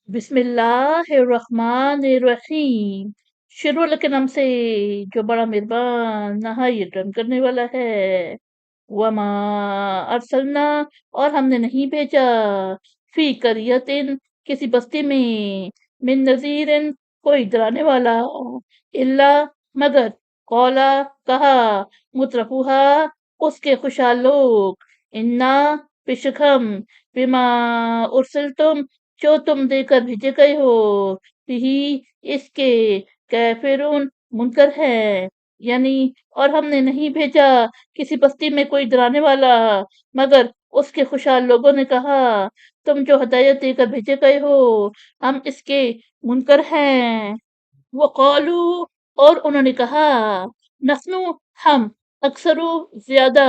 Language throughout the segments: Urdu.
بسم اللہ الرحمن الرحیم، شروع اللہ کے نام سے جو بڑا مہربان نہایت رحم کرنے والا ہے۔ وما ارسلنا، اور ہم نے نہیں بھیجا، فی قریتن، کسی بستی میں، من نذیرن، کوئی ڈرانے والا، الا، مگر، قولا، کہا، مترفوہا، اس کے خوشحال لوگ، انا، بے شک ہم، بما ارسلتم، جو تم دے کر بھیجے گئے ہو، بھی، اس کے، کیفرون، منکر ہے، یعنی، اور ہم نے نہیں بھیجا کسی بستی میں کوئی ڈرانے والا، مگر اس کے خوشحال لوگوں نے کہا، تم جو ہدایت دے کر بھیجے گئے ہو، ہم اس کے منکر ہیں۔ وقالو، اور انہوں نے کہا، نحنو، ہم، اکثر، زیادہ،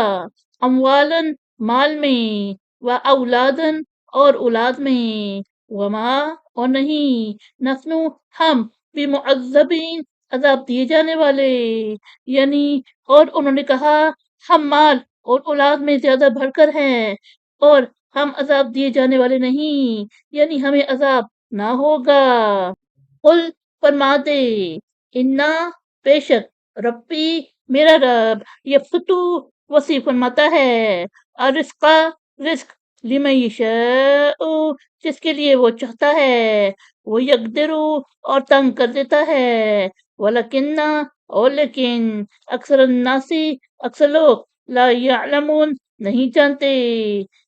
اموالن، مال میں، و اولادن، اور اولاد میں، وما، اور نہیں، نحنو، ہم، بمعذبین، عذاب دیے جانے والے، یعنی، اور انہوں نے کہا، ہم مال اور اولاد میں زیادہ بڑھ کر ہیں، اور ہم عذاب دیے جانے والے نہیں، یعنی ہمیں عذاب نہ ہوگا۔ قل، فرما دے، انا، بے شک، ربی، میرا رب، یبسطو، وسیع فرماتا ہے، الرزق، رزق، لمن یشاء، جس کے لیے وہ چاہتا ہے، وہ یقدرو، اور تنگ کر دیتا ہے، ولیکن، اور لیکن، اکثر الناسی، اکثر لوگ، لا یعلمون، نہیں جانتے،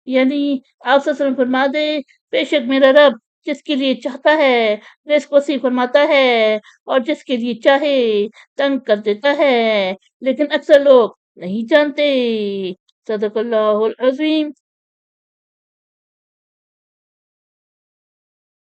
یعنی آپ صلی اللہ علیہ وسلم فرما دے، بے شک میرا رب جس کے لیے چاہتا ہے رزق وسیع فرماتا ہے، اور جس کے لیے چاہے تنگ کر دیتا ہے، لیکن اکثر لوگ نہیں جانتے۔ صدق اللہ العظیم۔